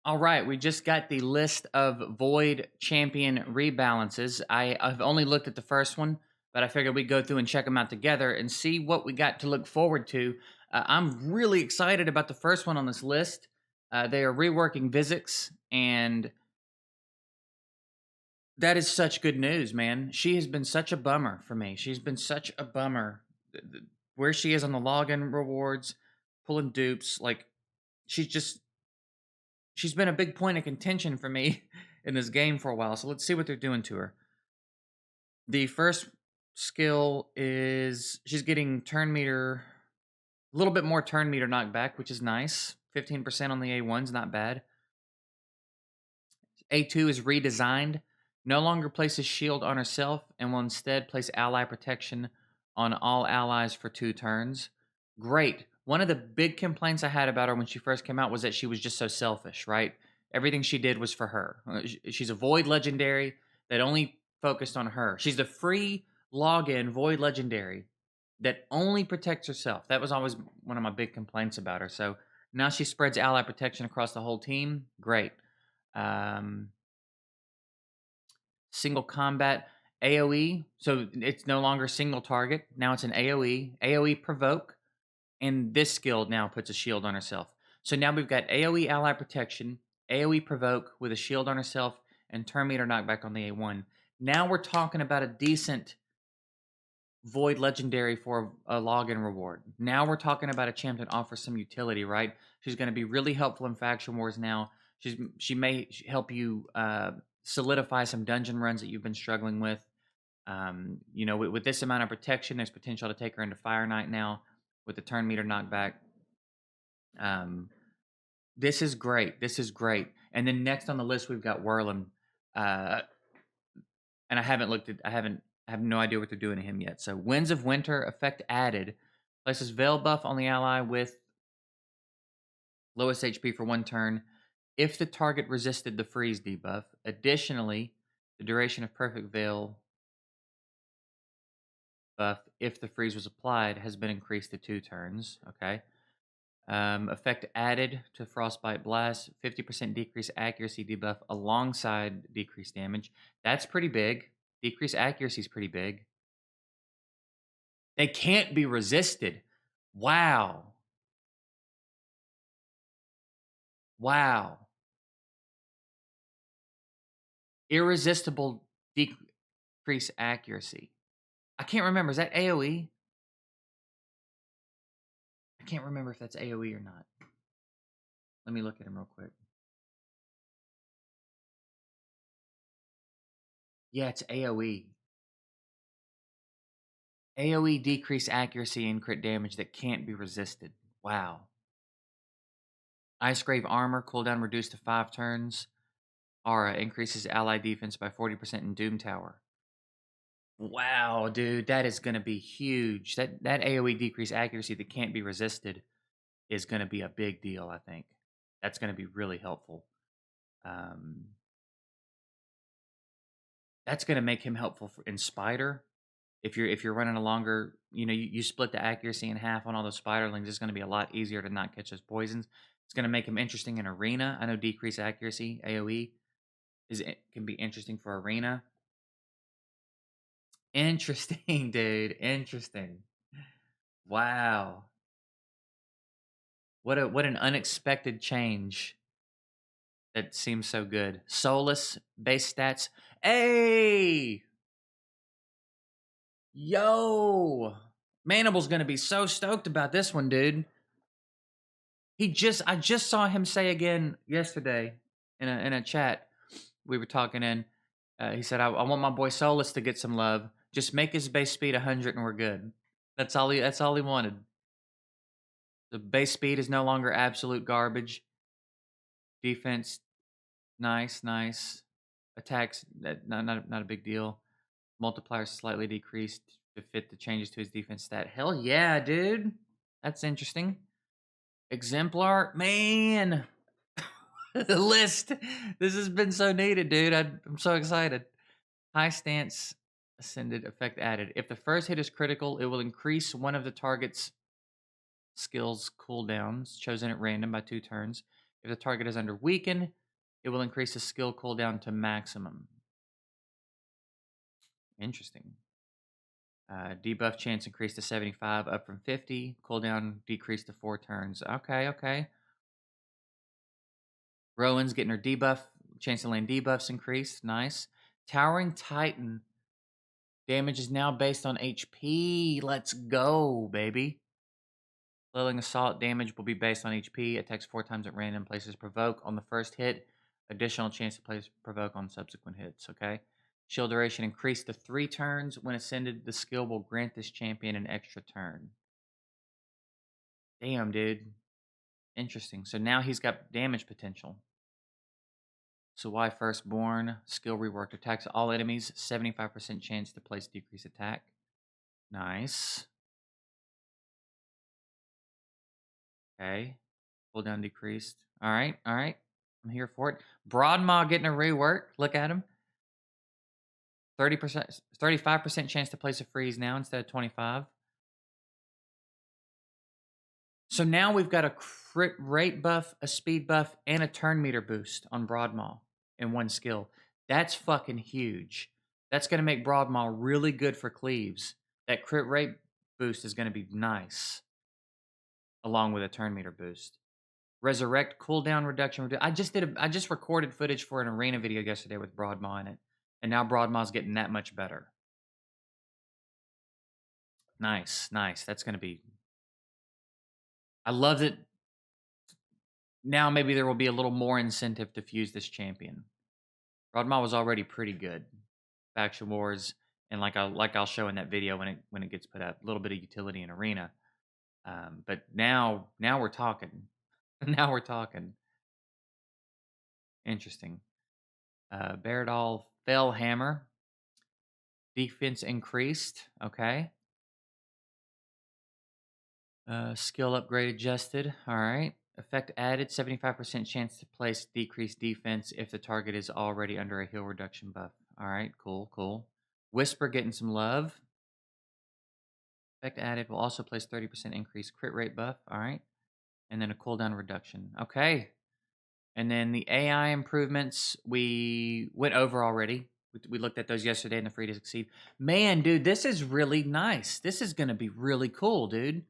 All right, we just got the list of Void Champion rebalances. I've only looked at the first one, but I figured we'd go through and check them out together and see what we got to look forward to. I'm really excited about the first one on this list. They are reworking Vizix, and that is such good news, man. She has been such a bummer for me. She's been such a bummer. Where she is on the login rewards, pulling dupes, like she's just she's been a big point of contention for me in this game for a while. So let's see what they're doing to her. The first skill is she's getting turn meter, a little bit more turn meter knockback, which is nice. 15% on the A1's not bad. A2 is redesigned. No longer places shield on herself and will instead place ally protection on all allies for 2 turns. Great. One of the big complaints I had about her when she first came out was that she was just so selfish, right? Everything she did was for her. She's a Void Legendary that only focused on her. She's the free login Void Legendary that only protects herself. That was always one of my big complaints about her. So now she spreads ally protection across the whole team. Great. Um, Single combat AoE. So it's no longer single target. Now it's an AoE. AoE provoke. And this skill now puts a shield on herself. So now we've got AoE ally protection, AoE provoke with a shield on herself, and turn meter knockback on the A1. Now we're talking about a decent Void Legendary for a login reward. Now we're talking about a champ that offers some utility, right? She's going to be really helpful in Faction Wars now. She may help you solidify some dungeon runs that you've been struggling with. With this amount of protection, there's potential to take her into Fire Knight now with the turn meter knockback. This is great. This is great. And then next on the list, we've got WURLIM. And I haven't looked at, I have no idea what they're doing to him yet. So Winds of Winter, effect added, places Veil buff on the ally with lowest HP for 1 turn if the target resisted the freeze debuff. Additionally, the duration of Perfect Veil buff, if the freeze was applied, has been increased to 2 turns. Okay. Effect added to Frostbite Blast, 50% decrease accuracy debuff alongside decreased damage. That's pretty big. Decreased accuracy is pretty big. They can't be resisted. Wow. Wow. Irresistible decrease accuracy. I can't remember. Is that AoE? I can't remember if that's AoE or not. Let me look at him real quick. Yeah, it's AoE. AoE decrease accuracy and crit damage that can't be resisted. Wow. Icegrave armor cooldown reduced to 5 turns. Aura increases ally defense by 40% in Doom Tower. Wow, dude, that is going to be huge. That AoE decrease accuracy that can't be resisted is going to be a big deal, I think. That's going to be really helpful. That's going to make him helpful in Spider. If you're running a longer, you split the accuracy in half on all those spiderlings, it's going to be a lot easier to not catch those poisons. It's going to make him interesting in Arena. I know decrease accuracy, AoE, can be interesting for Arena. Interesting, dude. Interesting. Wow. What an unexpected change. That seems so good. Solus base stats. Hey! Yo! Manible's gonna be so stoked about this one, dude. I just saw him say again yesterday in a chat we were talking in. He said, I want my boy Solus to get some love. Just make his base speed 100 and we're good. That's all he wanted. The base speed is no longer absolute garbage. Defense, nice. Attacks, not a big deal. Multiplier slightly decreased to fit the changes to his defense stat. Hell yeah, dude. That's interesting. Exemplar, man. The list. This has been so needed, dude. I'm so excited. High stance ascended effect added. If the first hit is critical, it will increase one of the target's skills cooldowns chosen at random by 2 turns. If the target is under weaken, it will increase the skill cooldown to maximum. Interesting. Debuff chance increased to 75, up from 50. Cooldown decreased to 4 turns. Okay, okay. Rowan's getting her debuff. Chance to land debuffs increased. Nice. Towering Titan. Damage is now based on HP. Let's go, baby. Flailing Assault damage will be based on HP. Attacks 4 times at random. Places Provoke on the first hit. Additional chance to place Provoke on subsequent hits. Okay. Shield duration increased to 3 turns. When ascended, the skill will grant this champion an extra turn. Damn, dude. Interesting. So now he's got damage potential. So why Firstborn? Skill reworked. Attacks all enemies. 75% chance to place decrease attack. Nice. Okay. Cooldown decreased. All right. All right. I'm here for it. Broadmaw getting a rework. Look at him. 30%, 35% chance to place a freeze now instead of 25. So now we've got a crit rate buff, a speed buff, and a turn meter boost on Broadmaw in one skill. That's fucking huge. That's going to make Broadmaw really good for cleaves. That crit rate boost is going to be nice, along with a turn meter boost. Resurrect cooldown reduction. I just recorded footage for an arena video yesterday with Broadmaw in it, and now Broadmaw's getting that much better. Nice, nice. That's going to be. I love it. Now maybe there will be a little more incentive to fuse this champion. Broadmaw was already pretty good. Faction Wars, and I'll show in that video when it gets put up, a little bit of utility in arena. But now we're talking. Now we're talking. Interesting. Baradol Fellhammer. Defense increased. Okay. Skill upgrade adjusted. All right. Effect added. 75% chance to place decreased defense if the target is already under a heal reduction buff. All right. Cool. Cool. Whisper getting some love. Effect added will also place 30% increased crit rate buff. All right. And then a cooldown reduction. Okay. And then the AI improvements we went over already. We looked at those yesterday in the Free to Succeed. Man, dude, this is really nice. This is going to be really cool, dude.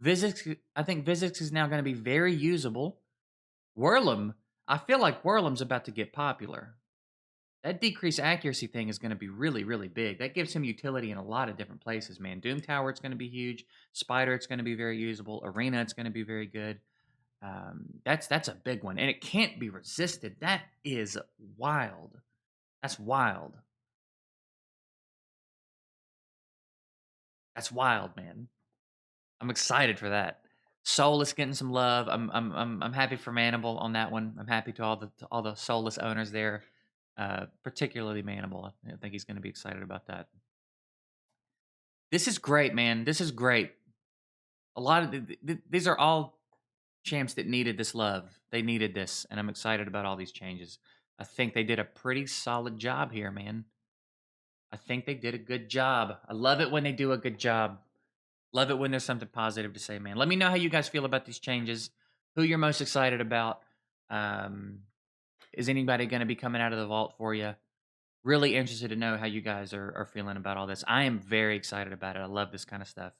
I think Physics is now going to be very usable. WURLIM, I feel like WURLIM's about to get popular. That decreased accuracy thing is going to be really, really big. That gives him utility in a lot of different places, man. Doom Tower, it's going to be huge. Spider, it's going to be very usable. Arena, it's going to be very good. That's a big one, and it can't be resisted. That is wild. That's wild. That's wild, man. I'm excited for that. Soulless getting some love. I'm happy for Manimal on that one. I'm happy to all the Soulless owners there, particularly Manimal. I think he's going to be excited about that. This is great, man. This is great. A lot of these are all champs that needed this love. They needed this, and I'm excited about all these changes. I think they did a pretty solid job here, man. I think they did a good job. I love it when they do a good job. Love it when there's something positive to say, man. Let me know how you guys feel about these changes. Who you're most excited about. Is anybody going to be coming out of the vault for you? Really interested to know how you guys are feeling about all this. I am very excited about it. I love this kind of stuff.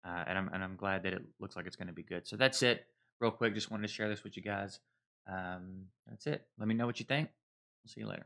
And I'm glad that it looks like it's going to be good. So that's it. Real quick, just wanted to share this with you guys. That's it. Let me know what you think. We'll see you later.